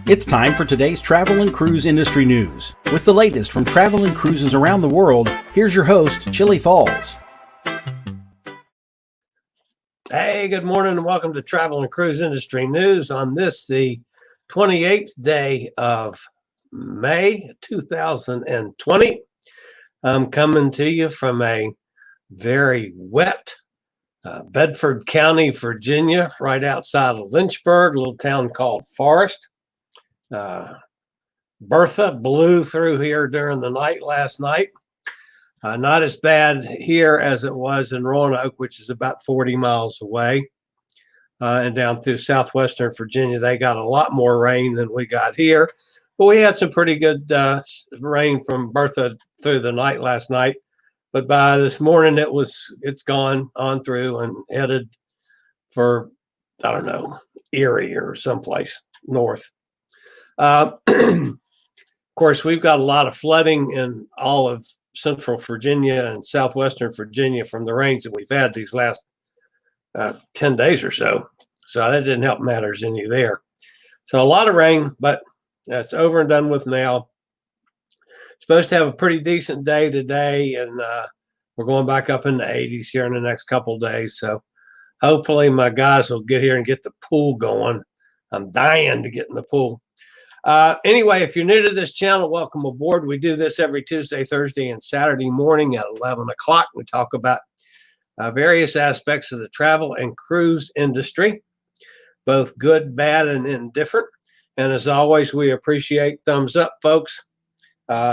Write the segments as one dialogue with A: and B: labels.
A: It's time for today's travel and cruise industry news. With the latest from travel and cruises around the world, here's your host, Chillie Falls.
B: Hey, good morning and welcome to Travel and Cruise Industry News on this, the 28th day of May 2020. I'm coming to you from a very wet Bedford County, Virginia, right outside of Lynchburg, a little town called Forest. Bertha blew through here during the night last night. Not as bad here as it was in Roanoke, which is about 40 miles away. And down through southwestern Virginia, they got a lot more rain than we got here. But we had some pretty good rain from Bertha through the night last night. But by this morning, it's gone on through and headed for, I don't know, Erie or someplace north. Of course, we've got a lot of flooding in all of central Virginia and southwestern Virginia from the rains that we've had these last 10 days or so. So that didn't help matters any there. So a lot of rain, but that's over and done with now. Supposed to have a pretty decent day today, and we're going back up in the 80s here in the next couple of days. So hopefully my guys will get here and get the pool going. I'm dying to get in the pool. Anyway, if you're new to this channel, welcome aboard. We do this every Tuesday, Thursday, and Saturday morning at 11 o'clock. We talk about various aspects of the travel and cruise industry, both good, bad, and indifferent. And as always, we appreciate thumbs up, folks.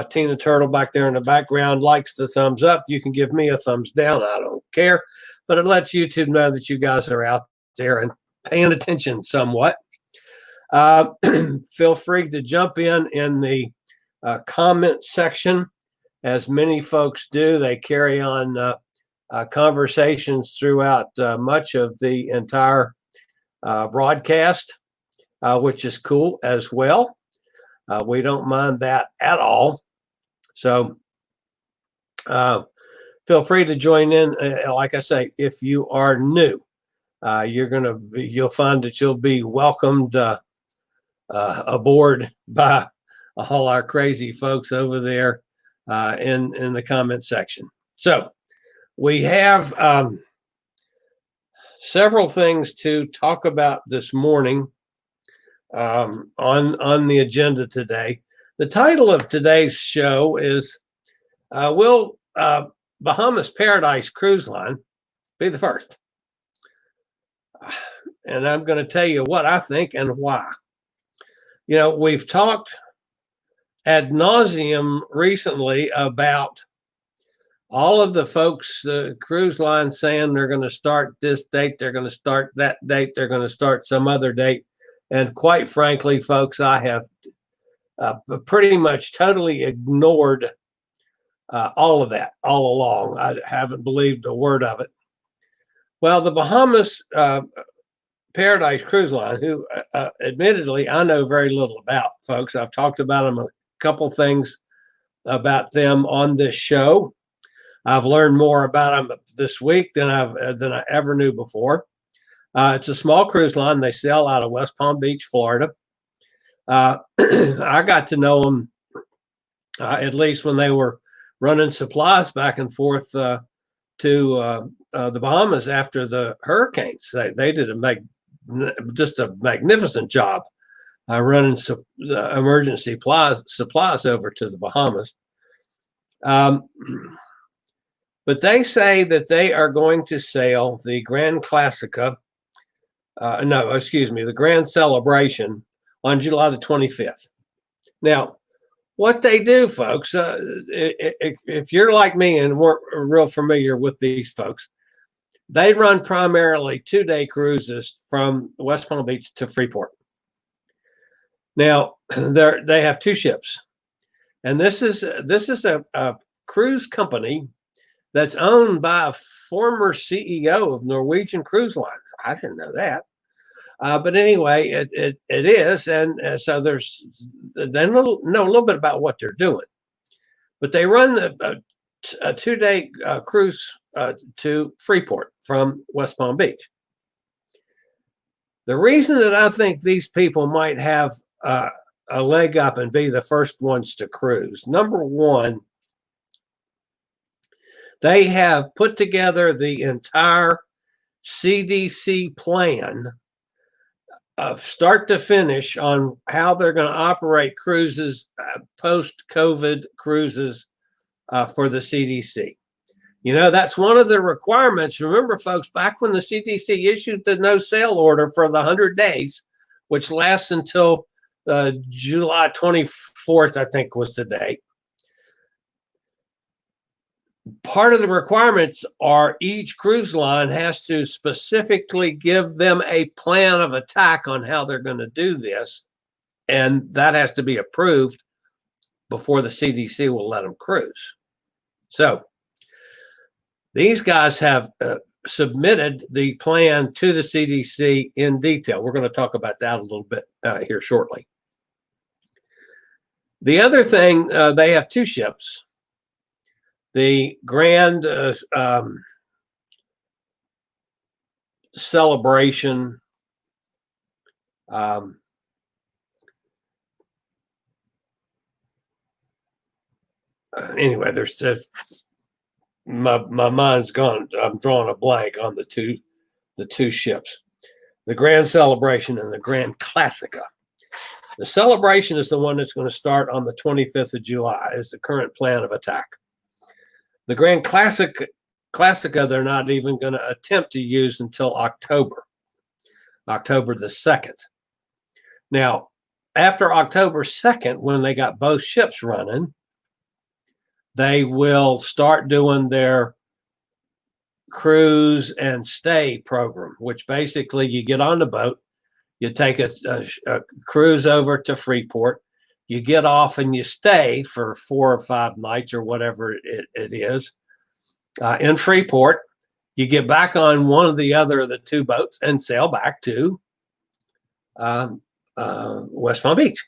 B: Tina Turtle back there in the background likes the thumbs up. You can give me a thumbs down. I don't care. But it lets YouTube know that you guys are out there and paying attention somewhat. Feel free to jump in the comment section, as many folks do. They carry on conversations throughout much of the entire broadcast, which is cool as well. We don't mind that at all. So feel free to join in. Like I say, if you are new, you'll find that you'll be welcomed aboard by all our crazy folks over there in the comment section. So we have several things to talk about this morning on the agenda today. The title of today's show is Will Bahamas Paradise Cruise Line be the first? And I'm going to tell you what I think and why. You know, we've talked ad nauseum recently about all of the folks, the cruise line saying they're going to start this date, they're going to start that date, they're going to start some other date. And quite frankly, folks, I have pretty much totally ignored all of that all along. I haven't believed a word of it. Well, the Bahamas Paradise Cruise Line, who admittedly I know very little about, folks. I've talked about them a couple things about them on this show. I've learned more about them this week than I ever knew before. It's a small cruise line. They sail out of West Palm Beach, Florida. I got to know them at least when they were running supplies back and forth to the Bahamas after the hurricanes. They did just a magnificent job running emergency supplies over to the Bahamas. But they say that they are going to sail the Grand Classica, the Grand Celebration on July the 25th. Now, what they do, folks, if you're like me and weren't real familiar with these folks, they run primarily 2-day cruises from West Palm Beach to Freeport. Now, they have 2 ships, and this is a cruise company that's owned by a former CEO of Norwegian Cruise Lines. I didn't know that, but anyway, it is, and so they know a little bit about what they're doing, but they run a 2-day cruise to Freeport from West Palm Beach. The reason that I think these people might have a leg up and be the first ones to cruise. Number one, they have put together the entire CDC plan of start to finish on how they're going to operate cruises, post-COVID cruises for the CDC. You know, that's one of the requirements. Remember, folks, back when the CDC issued the no sail order for the 100 days, which lasts until July 24th, I think was the date. Part of the requirements are each cruise line has to specifically give them a plan of attack on how they're going to do this. And that has to be approved before the CDC will let them cruise. So these guys have submitted the plan to the CDC in detail. We're going to talk about that a little bit here shortly. The other thing, they have two ships. The Grand Celebration anyway, there's my mind's gone. I'm drawing a blank on the two ships, the Grand Celebration and the Grand Classica. The Celebration is the one that's going to start on the 25th of July, is the current plan of attack. The Grand Classica, they're not even going to attempt to use until October the 2nd. Now, after October 2nd, when they got both ships running, they will start doing their cruise and stay program, which basically you get on the boat, you take a cruise over to Freeport, you get off and you stay for 4 or 5 nights or whatever it is in Freeport. You get back on one of the other of the two boats and sail back to West Palm Beach.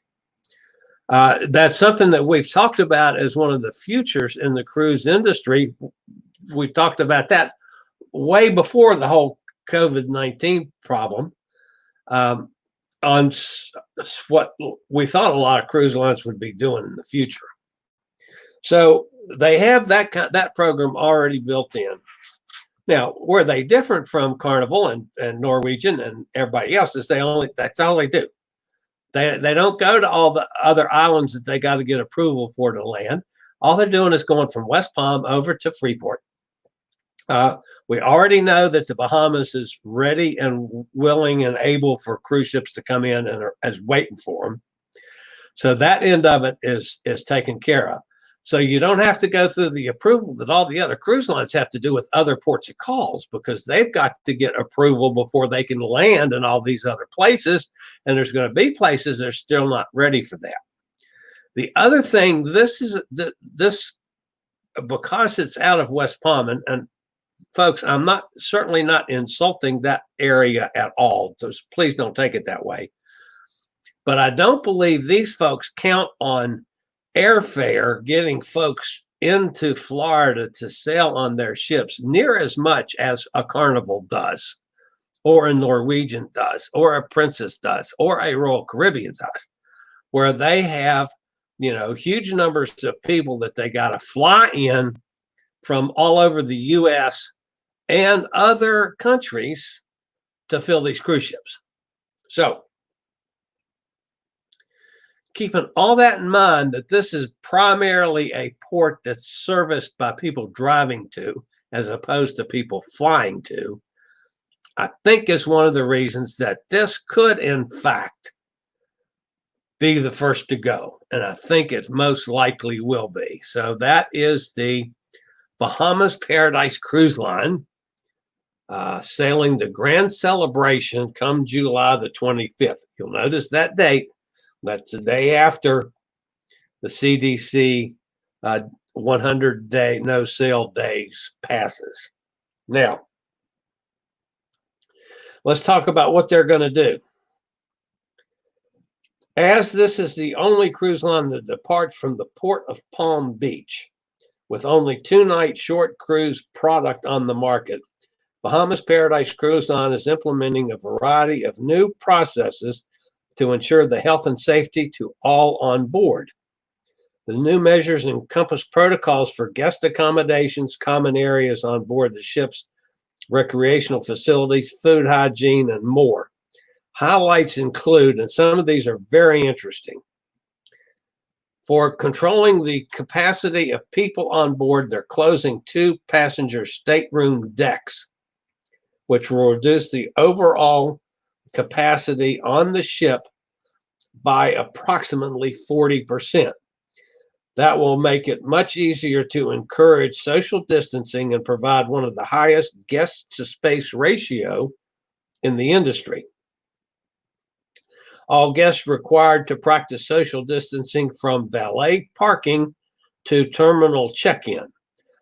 B: That's something that we've talked about as one of the futures in the cruise industry. We talked about that way before the whole COVID-19 problem. On what we thought a lot of cruise lines would be doing in the future. So they have that program already built in. Now, where they different from Carnival and Norwegian and everybody else is that's all they do. They don't go to all the other islands that they got to get approval for to land. All they're doing is going from West Palm over to Freeport. We already know that the Bahamas is ready and willing and able for cruise ships to come in and is waiting for them. So that end of it is taken care of. So you don't have to go through the approval that all the other cruise lines have to do with other ports of calls, because they've got to get approval before they can land in all these other places. And there's going to be places that are still not ready for that. The other thing, this because it's out of West Palm, and folks, I'm certainly not insulting that area at all. So please don't take it that way. But I don't believe these folks count on airfare getting folks into Florida to sail on their ships near as much as a Carnival does, or a Norwegian does, or a Princess does, or a Royal Caribbean does, where they have, huge numbers of people that they got to fly in from all over the U.S. and other countries to fill these cruise ships. So, keeping all that in mind, that this is primarily a port that's serviced by people driving to, as opposed to people flying to, I think is one of the reasons that this could, in fact, be the first to go. And I think it most likely will be. So that is the Bahamas Paradise Cruise Line, sailing the Grand Celebration come July the 25th. You'll notice that date. That's the day after the CDC 100-day no sail days passes. Now, let's talk about what they're going to do. As this is the only cruise line that departs from the port of Palm Beach, with only 2-night short cruise product on the market, Bahamas Paradise Cruise Line is implementing a variety of new processes to ensure the health and safety to all on board. The new measures encompass protocols for guest accommodations, common areas on board the ships, recreational facilities, food hygiene, and more. Highlights include, and some of these are very interesting, for controlling the capacity of people on board, they're closing 2 passenger stateroom decks, which will reduce the overall capacity on the ship by approximately 40%. That will make it much easier to encourage social distancing and provide one of the highest guest to space ratio in the industry. All guests required to practice social distancing from valet parking to terminal check-in.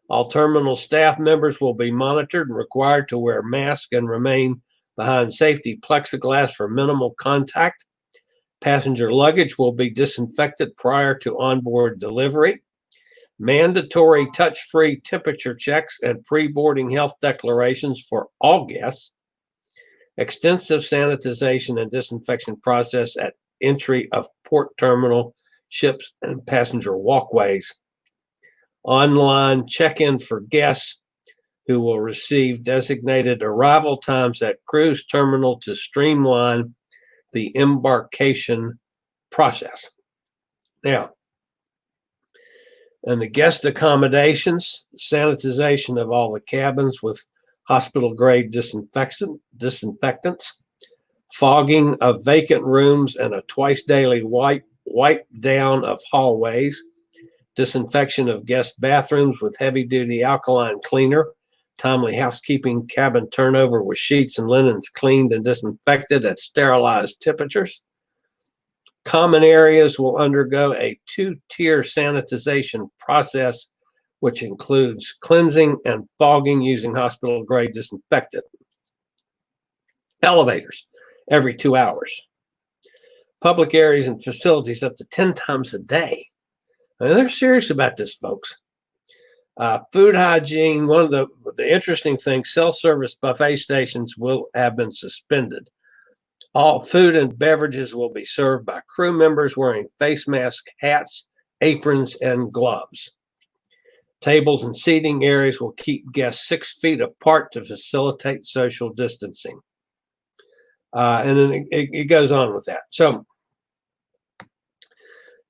B: All terminal staff members will be monitored and required to wear masks and remain behind safety plexiglass for minimal contact. Passenger luggage will be disinfected prior to onboard delivery. Mandatory touch-free temperature checks and pre-boarding health declarations for all guests. Extensive sanitization and disinfection process at entry of port terminal, ships, and passenger walkways. Online check-in for guests who will receive designated arrival times at cruise terminal to streamline the embarkation process. Now, and the guest accommodations, sanitization of all the cabins with hospital-grade disinfectants, fogging of vacant rooms and a twice daily wipe down of hallways, disinfection of guest bathrooms with heavy-duty alkaline cleaner, timely housekeeping, cabin turnover with sheets and linens cleaned and disinfected at sterilized temperatures. Common areas will undergo a 2-tier sanitization process, which includes cleansing and fogging using hospital-grade disinfectant. Elevators every 2 hours. Public areas and facilities up to 10 times a day. And they're serious about this, folks. Food hygiene, one of the interesting things, self-service buffet stations will have been suspended. All food and beverages will be served by crew members wearing face masks, hats, aprons, and gloves. Tables and seating areas will keep guests 6 feet apart to facilitate social distancing. And then it goes on with that. So,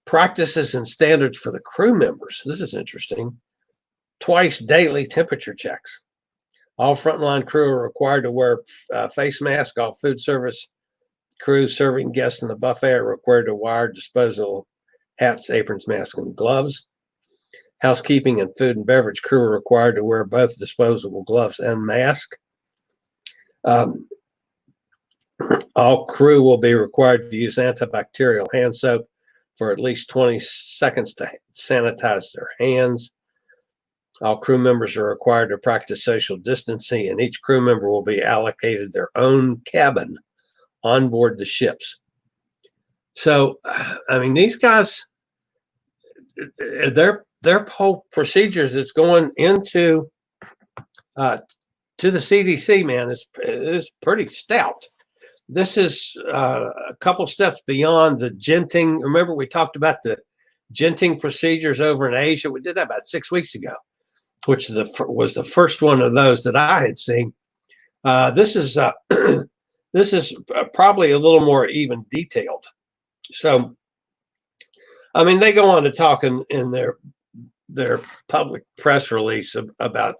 B: practices and standards for the crew members. This is interesting. Twice daily temperature checks. All frontline crew are required to wear face masks. All food service crews serving guests in the buffet are required to wear disposable hats, aprons, masks, and gloves. Housekeeping and food and beverage crew are required to wear both disposable gloves and mask. All crew will be required to use antibacterial hand soap for at least 20 seconds to sanitize their hands. All crew members are required to practice social distancing, and each crew member will be allocated their own cabin on board the ships. So, I mean, these guys, their whole procedures that's going into to the CDC, man, is pretty stout. This is a couple steps beyond the genting. Remember, we talked about the genting procedures over in Asia. We did that about 6 weeks ago, which was the first one of those that I had seen. This is probably a little more even detailed. So, I mean, they go on to talk in their public press release about,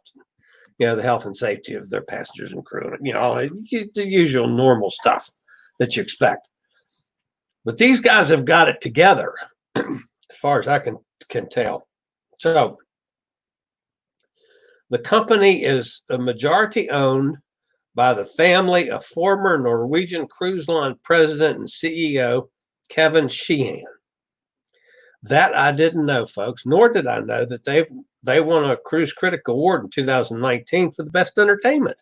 B: you know, the health and safety of their passengers and crew, you know, the usual normal stuff that you expect. But these guys have got it together, as far as I can tell. So the company is a majority owned by the family of former Norwegian Cruise Line president and CEO Kevin Sheehan. That I didn't know, folks, nor did I know that they won a Cruise Critic Award in 2019 for the best entertainment.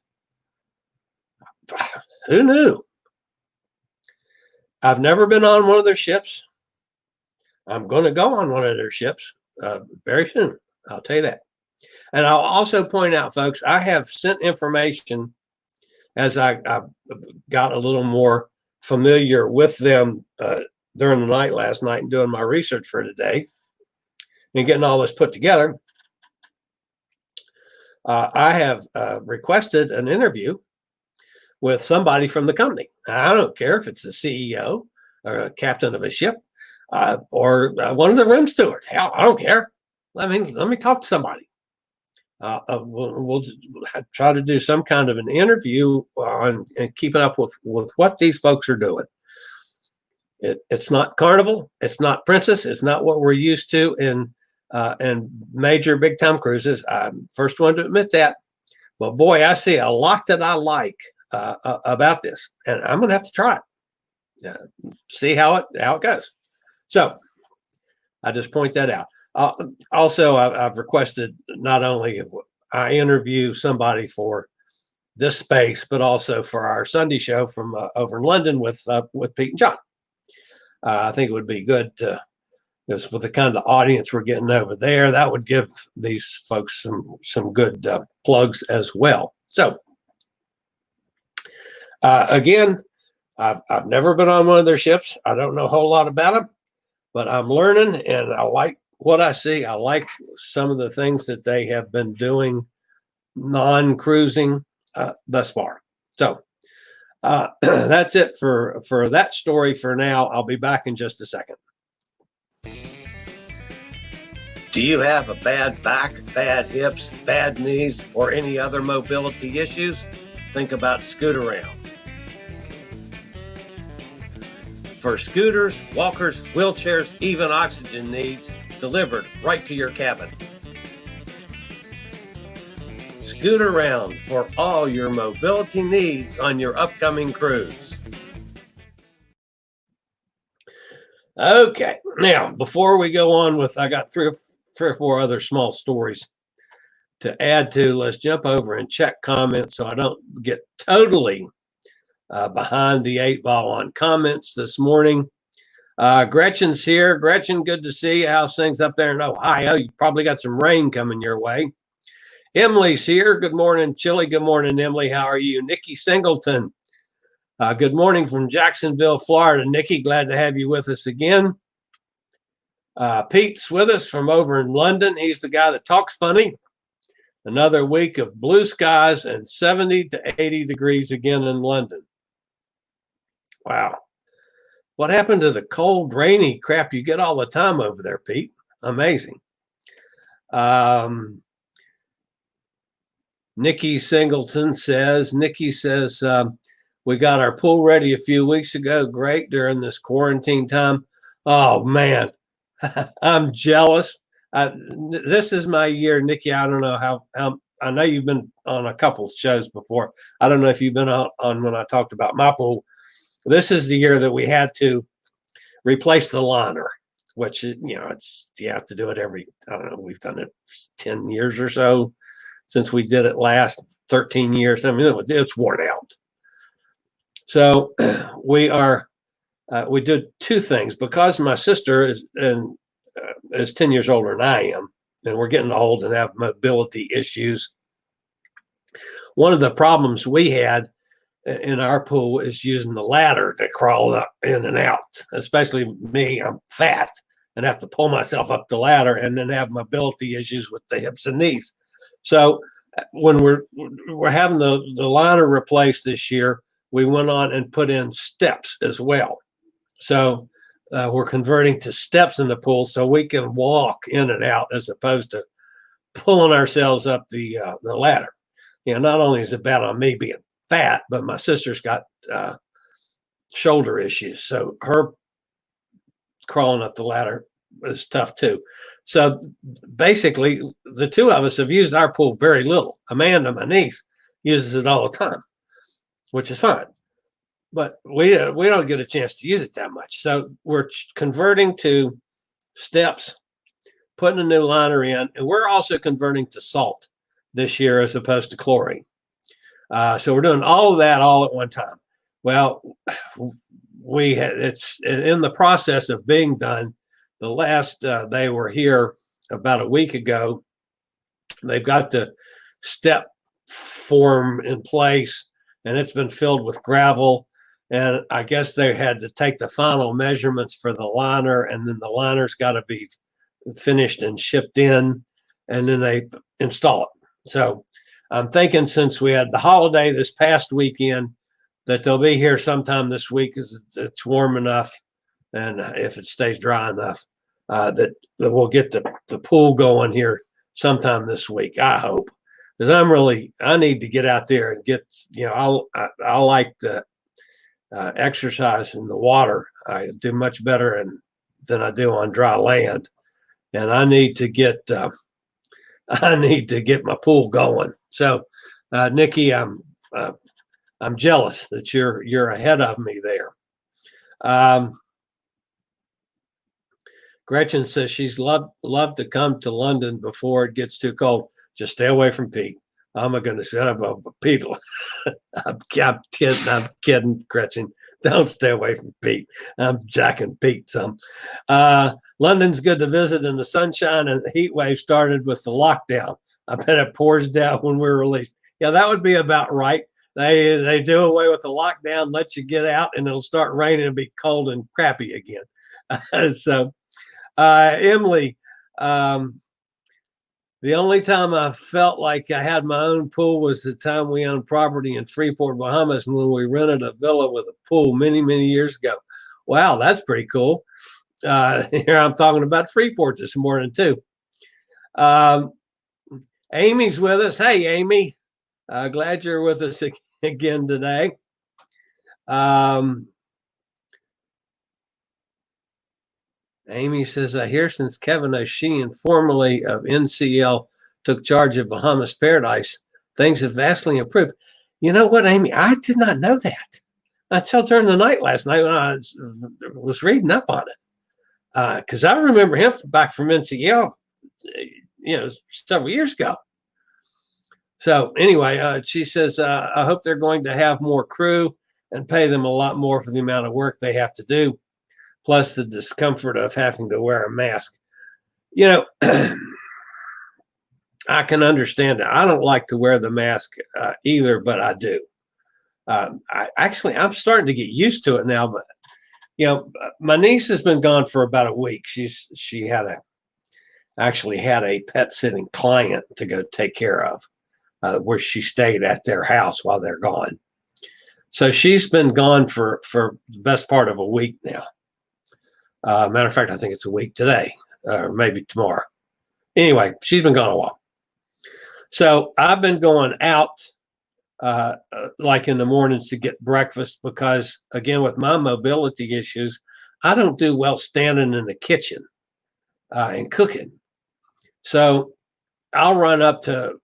B: Who knew? I've never been on one of their ships. I'm going to go on one of their ships very soon. I'll tell you that. And I'll also point out, folks, I have sent information as I got a little more familiar with them during the night last night and doing my research for today and getting all this put together, I have requested an interview with somebody from the company. I don't care if it's a CEO or a captain of a ship or one of the room stewards. Hell, I don't care. I mean, let me talk to somebody. We'll try to do some kind of an interview on and keeping up with what these folks are doing. It's not Carnival, it's not Princess, it's not what we're used to in major big time cruises. I'm first one to admit that. But boy, I see a lot that I like about this, and I'm gonna have to try it. See how it goes. So I just point that out. Also, I've requested not only I interview somebody for this space, but also for our Sunday show from over in London with Pete and John. I think it would be good to, just with the kind of audience we're getting over there, that would give these folks some good plugs as well. So again, I've never been on one of their ships. I don't know a whole lot about them, but I'm learning, and I like what I see. I like some of the things that they have been doing non-cruising thus far. So that's it for that story for now. I'll be back in just a second. Do you have a bad back, bad hips, bad knees, or any other mobility issues? Think about Scootaround. For scooters, walkers, wheelchairs, even oxygen needs, delivered right to your cabin. Scootaround for all your mobility needs on your upcoming cruise. Okay, now before we go on with, I got three or four other small stories to add to. Let's jump over and check comments so I don't get totally behind the eight ball on comments this morning. Gretchen's here. Gretchen, good to see you. How's things up there in Ohio? You probably got some rain coming your way. Emily's here. Good morning, Chillie. Good morning, Emily. How are you? Nikki Singleton. Good morning from Jacksonville, Florida. Nikki, glad to have you with us again. Pete's with us from over in London. He's the guy that talks funny. Another week of blue skies and 70 to 80 degrees again in London. Wow. What happened to the cold, rainy crap you get all the time over there, Pete? Amazing. Nikki Singleton says, we got our pool ready a few weeks ago. Great during this quarantine time. Oh, man, I'm jealous. This is my year, Nikki. I don't know how I know you've been on a couple shows before. I don't know if you've been on when I talked about my pool. This is the year that we had to replace the liner, which, you have to do it every, I don't know, we've done it 10 years or so since we did it last, 13 years. I mean, it's worn out. So we did two things because my sister is 10 years older than I am, and we're getting old and have mobility issues. One of the problems we had in our pool is using the ladder to crawl up in and out, especially me. I'm fat and have to pull myself up the ladder and then have mobility issues with the hips and knees. So when we're having the liner replaced this year, we went on and put in steps as well. So we're converting to steps in the pool so we can walk in and out as opposed to pulling ourselves up the ladder. Not only is it bad on me being fat, but my sister's got shoulder issues. So her crawling up the ladder is tough too. So basically, the two of us have used our pool very little. Amanda, my niece, uses it all the time, which is fine. But we don't get a chance to use it that much. So we're converting to steps, putting a new liner in, and we're also converting to salt this year as opposed to chlorine. So we're doing all of that all at one time. Well, it's in the process of being done. The last they were here about a week ago. They've got the step form in place, and it's been filled with gravel. And I guess they had to take the final measurements for the liner, and then the liner's got to be finished and shipped in, and then they install it. So I'm thinking, since we had the holiday this past weekend, that they'll be here sometime this week, as it's warm enough, and if it stays dry enough, that we'll get the pool going here sometime this week, I hope. Because I need to get out there and get, I like the exercise in the water. I do much better than I do on dry land, and I need to get my pool going. So, Nikki, I'm jealous that you're ahead of me there. Gretchen says she's love to come to London before it gets too cold. Just stay away from Pete. Oh my goodness, shut up, Pete. I'm kidding, Gretchen. Don't stay away from Pete. I'm jacking Pete some. London's good to visit in the sunshine, and the heat wave started with the lockdown. I bet it pours down when we're released. Yeah, that would be about right. They do away with the lockdown, let you get out, and it'll start raining and be cold and crappy again. So, Emily, the only time I felt like I had my own pool was the time we owned property in Freeport, Bahamas, when we rented a villa with a pool many, many years ago. Wow, that's pretty cool. Here I'm talking about Freeport this morning too. Amy's with us. Hey, Amy. Glad you're with us again today. Amy says, I hear since Kevin O'Sheen, formerly of NCL, took charge of Bahamas Paradise, things have vastly improved. You know what, Amy? I did not know that until during the night last night when I was reading up on it. Because I remember him back from NCL, several years ago. So anyway, she says, I hope they're going to have more crew and pay them a lot more for the amount of work they have to do, plus the discomfort of having to wear a mask. I can understand it. I don't like to wear the mask either, but I do. I'm starting to get used to it now, but my niece has been gone for about a week. She actually had a pet sitting client to go take care of, where she stayed at their house while they're gone. So she's been gone for the best part of a week now. Matter of fact, I think it's a week today, or maybe tomorrow. Anyway, she's been gone a while. So I've been going out like in the mornings to get breakfast because, again, with my mobility issues, I don't do well standing in the kitchen and cooking. So I'll run up to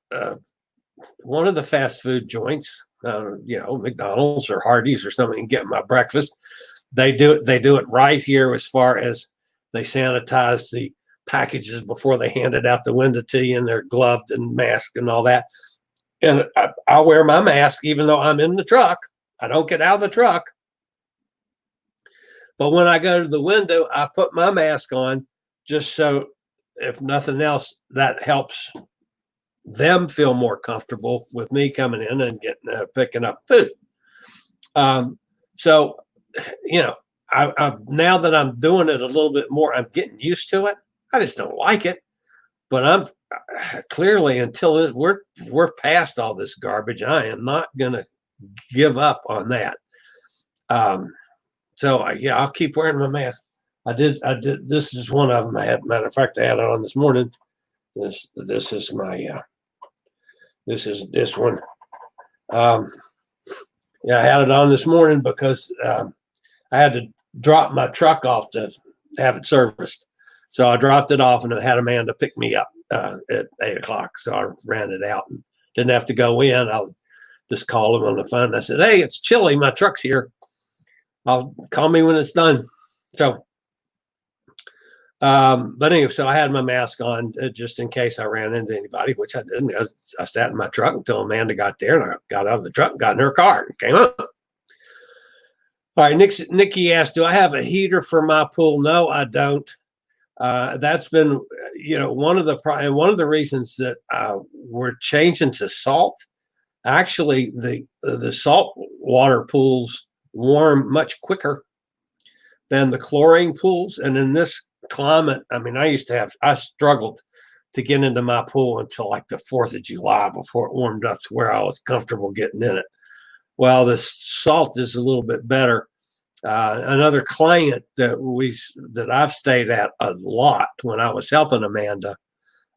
B: one of the fast food joints, McDonald's or Hardee's or something, and get my breakfast. They do it right here, as far as they sanitize the packages before they hand it out the window to you, and they're gloved and masked and all that. And I wear my mask even though I'm in the truck. I don't get out of the truck. But when I go to the window, I put my mask on, just so, if nothing else, that helps them feel more comfortable with me coming in and picking up food. So, I now that I'm doing it a little bit more, I'm getting used to it. I just don't like it, but I'm clearly, until we're past all this garbage, I am not going to give up on that. So I'll keep wearing my mask. I did. This is one of them. Matter of fact, I had it on this morning. This is my. This one. I had it on this morning because I had to drop my truck off to have it serviced. So I dropped it off and I had Amanda pick me up at 8:00. So I ran it out and didn't have to go in. I'll just call him on the phone. I said, "Hey, it's Chillie. My truck's here. I'll call me when it's done." So, but anyway, so I had my mask on just in case I ran into anybody, which I didn't. I sat in my truck until Amanda got there, and I got out of the truck, got in her car, and came up. All right, Nikki asked, "Do I have a heater for my pool?" No, I don't. That's been, one of the reasons that we're changing to salt. Actually, the salt water pools warm much quicker than the chlorine pools. And in this climate, I mean, I struggled to get into my pool until like the 4th of July before it warmed up to where I was comfortable getting in it. Well, the salt is a little bit better. Another client that I've stayed at a lot when I was helping Amanda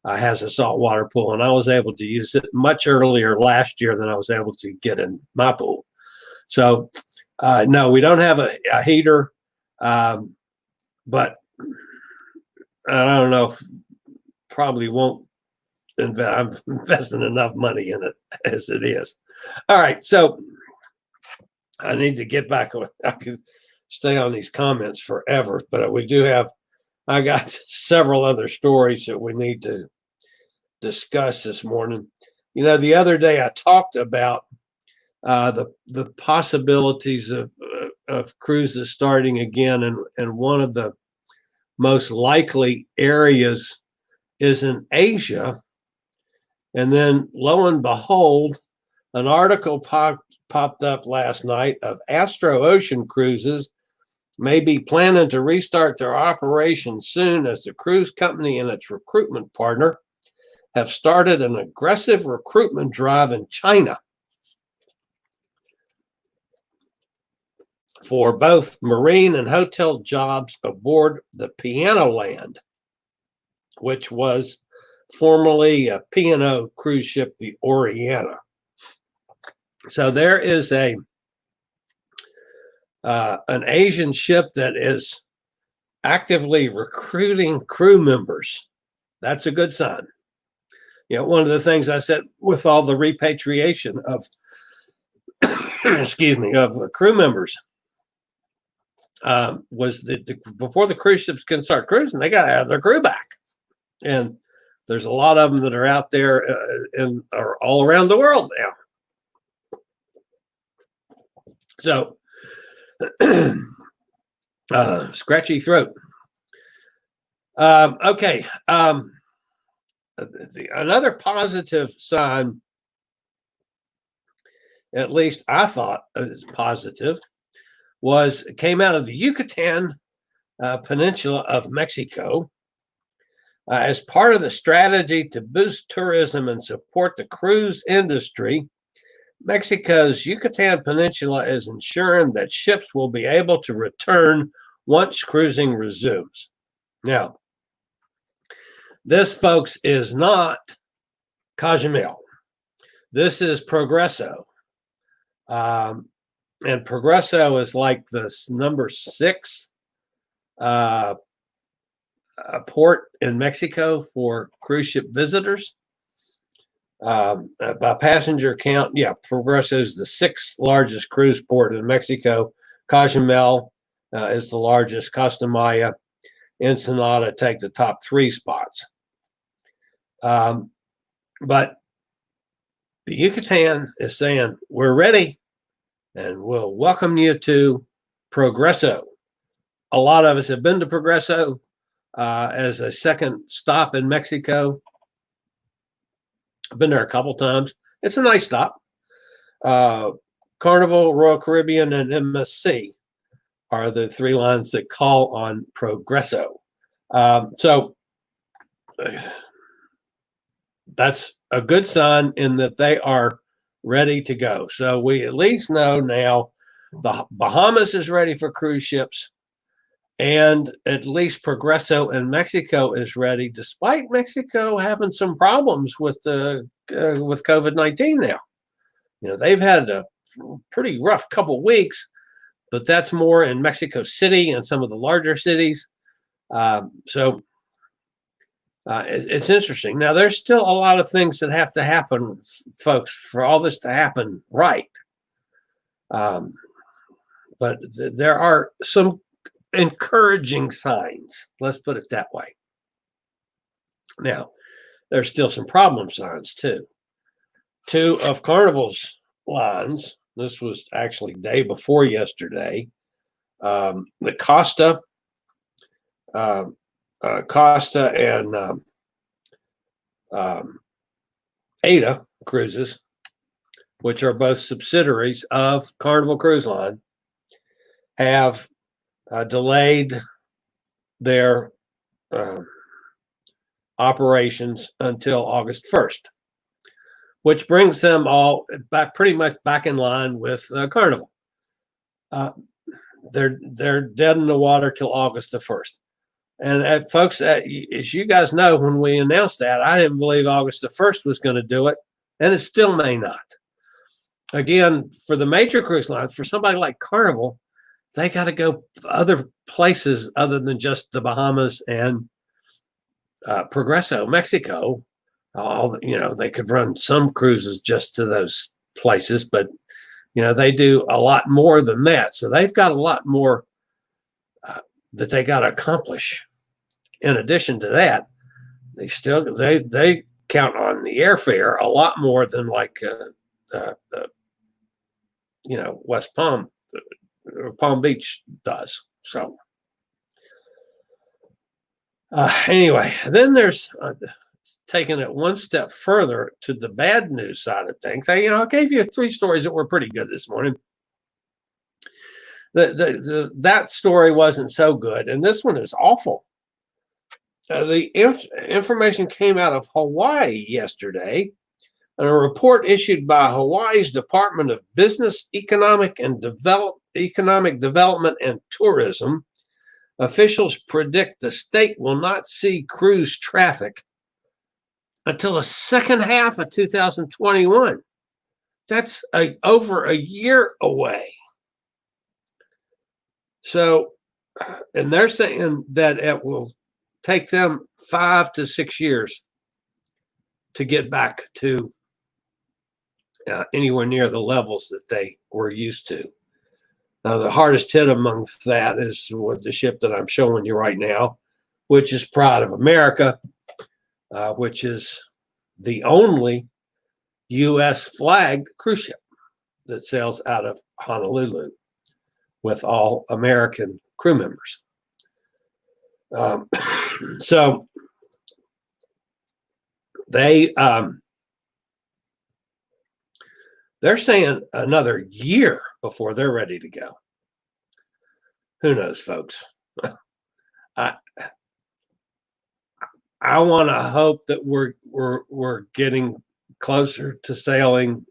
B: has a saltwater pool, and I was able to use it much earlier last year than I was able to get in my pool. So, no, we don't have a heater, but I don't know. Probably won't invest. I'm investing enough money in it as it is. All right, so I need to get back on. I could stay on these comments forever, but I got several other stories that we need to discuss this morning. You know, the other day I talked about the possibilities of cruises starting again, and one of the most likely areas is in Asia. And then lo and behold, an article popped up last night of Astro Ocean cruises may be planning to restart their operations soon, as the cruise company and its recruitment partner have started an aggressive recruitment drive in China for both marine and hotel jobs aboard the Piano Land, which was formerly a P&O cruise ship, the Oriana. So there is an Asian ship that is actively recruiting crew members. That's a good sign. You know, one of the things I said with all the repatriation of, of crew members was that before the cruise ships can start cruising, they got to have their crew back. And there's a lot of them that are out there and are all around the world now. So, scratchy throat. Okay. Another positive sign, at least I thought was positive, came out of the Yucatan Peninsula of Mexico. As part of the strategy to boost tourism and support the cruise industry, Mexico's Yucatan Peninsula is ensuring that ships will be able to return once cruising resumes. Now, this, folks, is not Cozumel. This is Progreso. And Progreso is like the number 6 port in Mexico for cruise ship visitors. By passenger count, Progreso is the 6th largest cruise port in Mexico. Cozumel is the largest. Costa Maya, Ensenada take the top 3 spots. But the Yucatan is saying, we're ready and we'll welcome you to Progreso. A lot of us have been to Progreso as a second stop in Mexico. I've been there a couple times. It's a nice stop. Carnival, Royal Caribbean, and MSC are the 3 lines that call on Progreso. So that's a good sign in that they are ready to go. So we at least know now the Bahamas is ready for cruise ships, and at least Progreso in Mexico is ready, despite Mexico having some problems with COVID-19 now. You know, they've had a pretty rough couple weeks, but that's more in Mexico City and some of the larger cities. It's interesting. Now, there's still a lot of things that have to happen, folks, for all this to happen right. But there are some encouraging signs. Let's put it that way. Now, there's still some problem signs, too. 2 of Carnival's lines, this was actually day before yesterday, the Costa and Ada cruises, which are both subsidiaries of Carnival Cruise Line, have delayed their operations until August 1st, which brings them all back pretty much back in line with Carnival. They're dead in the water till August the 1st. And folks, as you guys know, when we announced that, I didn't believe August the 1st was going to do it, and it still may not. Again, for the major cruise lines, for somebody like Carnival, they got to go other places other than just the Bahamas and Progreso, Mexico. They could run some cruises just to those places, but they do a lot more than that. So they've got a lot more that they got to accomplish. In addition to that, they count on the airfare a lot more than like West Palm or Palm Beach does. So anyway, then there's taking it one step further to the bad news side of things. I gave you 3 stories that were pretty good this morning. That story wasn't so good, and this one is awful. The information came out of Hawaii yesterday, and a report issued by Hawaii's Department of Business, Economic Development and Tourism. Officials predict the state will not see cruise traffic until the second half of 2021. That's over a year away. So, and they're saying that it will take them 5 to 6 years to get back to anywhere near the levels that they were used to. Now, the hardest hit among that is with the ship that I'm showing you right now, which is Pride of America, which is the only U.S. flagged cruise ship that sails out of Honolulu with all American crew members. So they're saying another year before they're ready to go. Who knows, folks? I want to hope that we're getting closer to sailing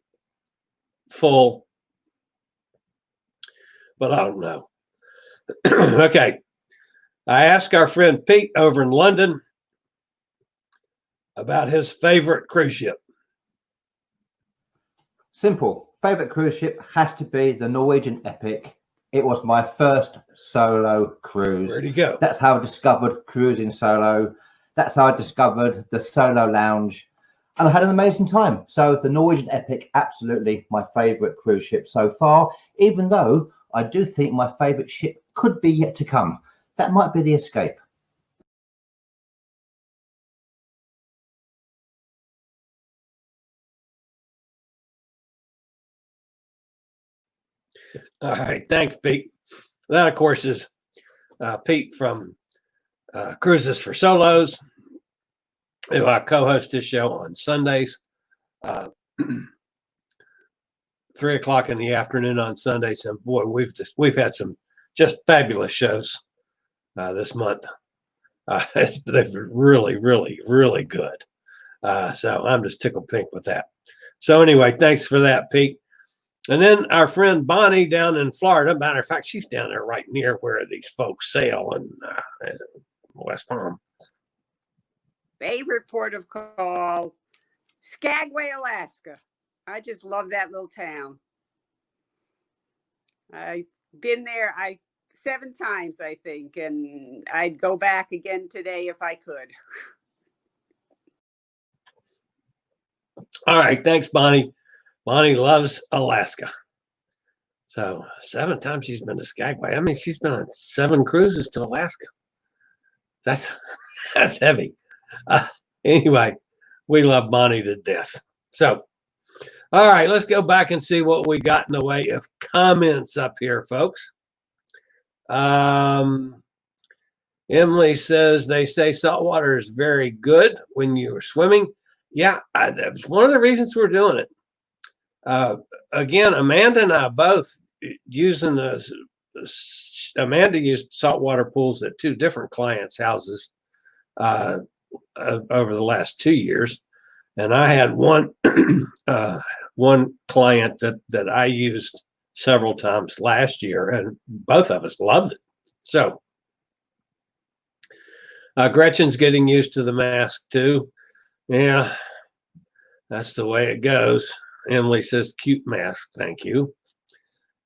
B: full, but I don't know. Okay. I asked our friend Pete over in London about his favorite cruise ship.
C: Simple. Favorite cruise ship has to be the Norwegian Epic. It was my first solo cruise.
B: Where'd you go?
C: That's how I discovered cruising solo. That's how I discovered the solo lounge. And I had an amazing time. So the Norwegian Epic, absolutely my favorite cruise ship so far, even though I do think my favorite ship could be yet to come. That might be the Escape.
B: All right. Thanks, Pete. That, of course, is Pete from Cruises for Solos, who I co-host this show on Sundays, 3 o'clock in the afternoon on Sundays. And boy, we've had some just fabulous shows this month. They've been really, really, really good. So I'm just tickled pink with that. So anyway, thanks for that, Pete. And then our friend Bonnie down in Florida. Matter of fact, she's down there right near where these folks sail in West Palm.
D: Favorite port of call, Skagway, Alaska. I just love that little town. I've been there 7 times, I think, and I'd go back again today if I could.
B: All right. Thanks, Bonnie. Bonnie loves Alaska. So 7 times she's been to Skagway. I mean, she's been on 7 cruises to Alaska. That's heavy. Anyway, we love Bonnie to death. So, all right, let's go back and see what we got in the way of comments up here, folks. Emily says, they say saltwater is very good when you're swimming. Yeah, that's one of the reasons we're doing it. Again, Amanda and I both using the Amanda used saltwater pools at 2 different clients' houses over the last 2 years, and I had one one client that I used several times last year, and both of us loved it. So Gretchen's getting used to the mask too. Yeah, that's the way it goes. Emily says, cute mask, thank you.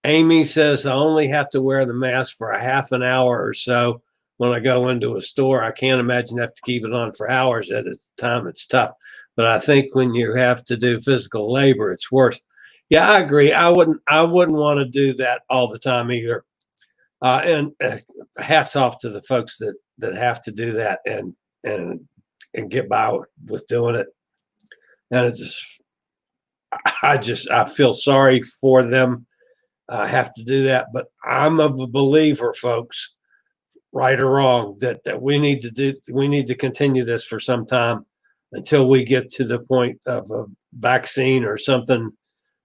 B: Amy says, I only have to wear the mask for a half an hour or so when I go into a store. I can't imagine have to keep it on for hours at a time. It's tough. But I think when you have to do physical labor, it's worse. Yeah, I agree. I wouldn't want to do that all the time either. And hats off to the folks that have to do that and get by with doing it. And I feel sorry for them. Have to do that, but I'm of a believer, folks, right or wrong, that we need to continue this for some time until we get to the point of a vaccine or something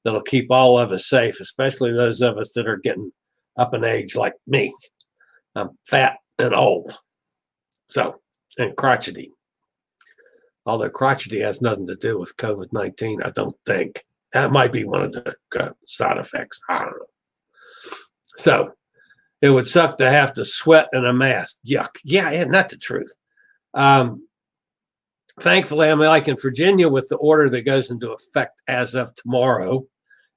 B: that'll keep all of us safe, especially those of us that are getting up in age like me. I'm fat and old, and crotchety. Although crotchety has nothing to do with COVID-19, I don't think. That might be one of the side effects. I don't know. So it would suck to have to sweat in a mask. Yuck. Yeah, not the truth. Thankfully, I'm like in Virginia with the order that goes into effect as of tomorrow.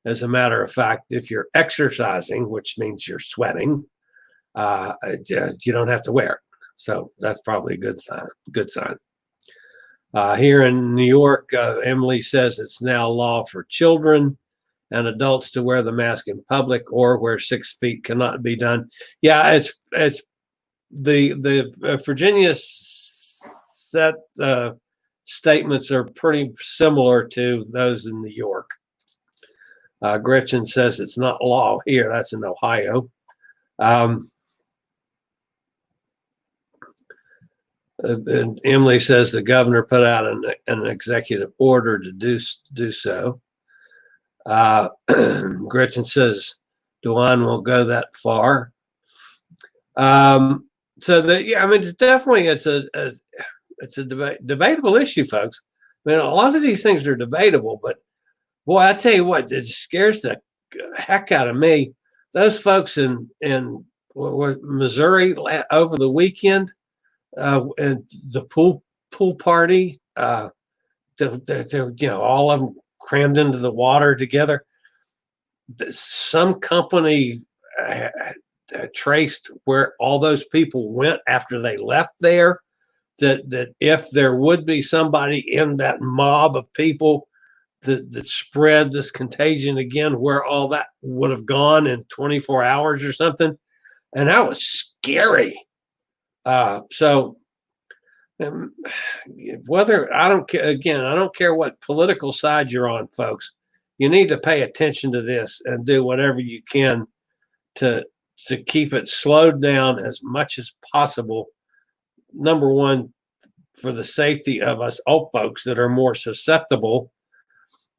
B: As a matter of fact, if you're exercising, which means you're sweating, you don't have to wear it. So that's probably a good sign. Here in New York, Emily says it's now law for children and adults to wear the mask in public or where 6 feet cannot be done. Yeah, it's the Virginia set statements are pretty similar to those in New York. Gretchen says it's not law here. That's in Ohio. And Emily says the governor put out an executive order to do so. Gretchen says DeWine won't go that far. It's a debatable issue, folks. I mean, a lot of these things are debatable, but boy, I tell you what, it scares the heck out of me. Those folks in Missouri over the weekend, and the pool party, they're all of them crammed into the water together. Some company traced where all those people went after they left there. That if there would be somebody in that mob of people that spread this contagion again, where all that would have gone in 24 hours or something, and that was scary. Whether I don't care what political side you're on, folks. You need to pay attention to this and do whatever you can to keep it slowed down as much as possible. Number one, for the safety of us old folks that are more susceptible.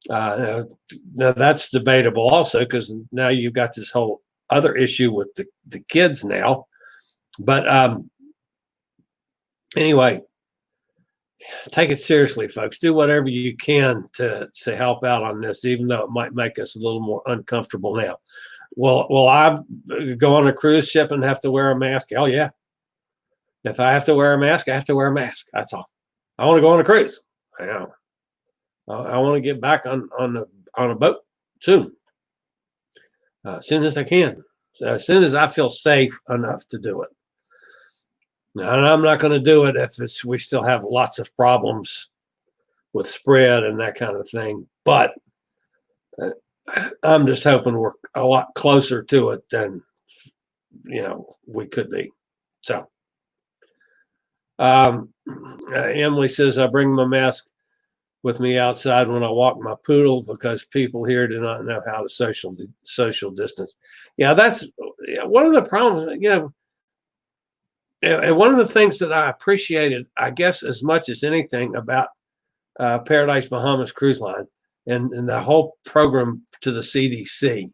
B: Now that's debatable also, because now you've got this whole other issue with the kids now. But anyway, take it seriously, folks. Do whatever you can to help out on this, even though it might make us a little more uncomfortable now. Will I go on a cruise ship and have to wear a mask? Hell yeah. If I have to wear a mask, I have to wear a mask. That's all. I want to go on a cruise. I want to get back on a boat soon. As soon as I can. As soon as I feel safe enough to do it. And I'm not going to do it if we still have lots of problems with spread and that kind of thing. But I'm just hoping we're a lot closer to it than we could be. So Emily says I bring my mask with me outside when I walk my poodle because people here do not know how to social distance. Yeah, that's one of the problems. And one of the things that I appreciated, I guess, as much as anything about Paradise Bahamas Cruise Line and the whole program to the CDC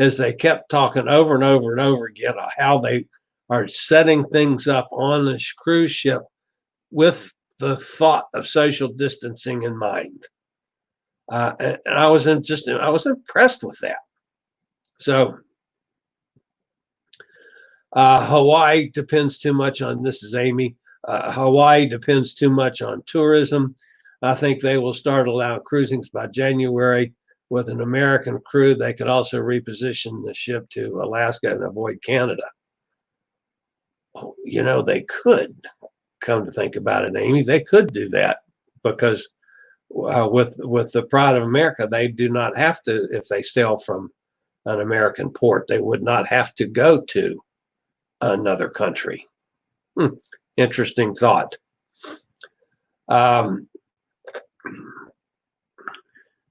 B: is they kept talking over and over and over again on how they are setting things up on this cruise ship with the thought of social distancing in mind. And I was impressed with that. So Hawaii depends too much on, this is Amy, Hawaii depends too much on tourism. I think they will start allowing cruisings by January. With an American crew, they could also reposition the ship to Alaska and avoid Canada. Oh, you know, they could, come to think about it, Amy, they could do that, because with the Pride of America, they do not have to, if they sail from an American port, they would not have to go to another country. Interesting thought.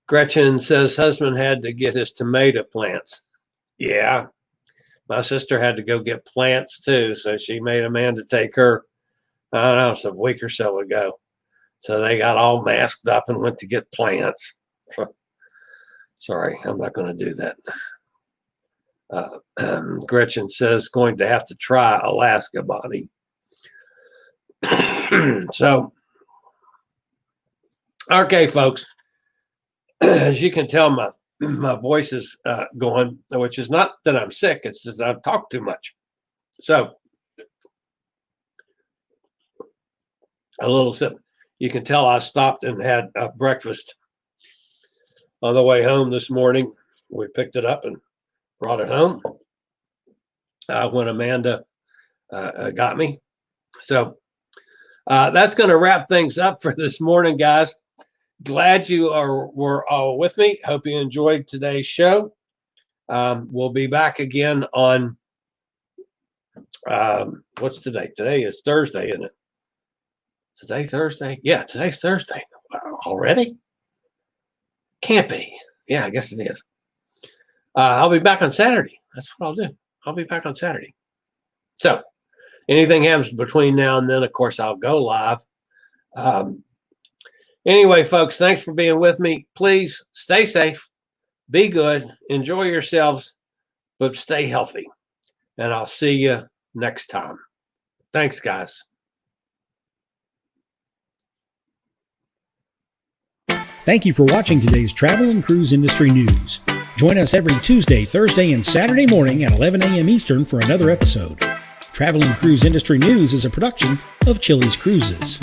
B: Gretchen says husband had to get his tomato plants. Yeah, my sister had to go get plants too, so she made a man to take her, I don't know, it's a week or so ago. So they got all masked up and went to get plants. Sorry, I'm not going to do that. Gretchen says going to have to try Alaska, Bonnie. So, okay, folks. As you can tell, my voice is going, which is not that I'm sick, it's just I've talked too much. So, a little sip. You can tell I stopped and had breakfast on the way home this morning. We picked it up and brought it home when Amanda got me. So, that's going to wrap things up for this morning, guys. Glad you were all with me. Hope you enjoyed today's show. We'll be back again on, what's today? Today is Thursday, isn't it? Today Thursday? Yeah, today's Thursday. Wow, already? Can't be. Yeah, I guess it is. I'll be back on Saturday. That's what I'll do. I'll be back on Saturday. So anything happens between now and then, of course, I'll go live. Anyway, folks, thanks for being with me. Please stay safe, be good, enjoy yourselves, but stay healthy. And I'll see you next time. Thanks, guys.
A: Thank you for watching today's Travel and Cruise Industry News. Join us every Tuesday, Thursday, and Saturday morning at 11 a.m. Eastern for another episode. Travel and Cruise Industry News is a production of Chillie's Cruises.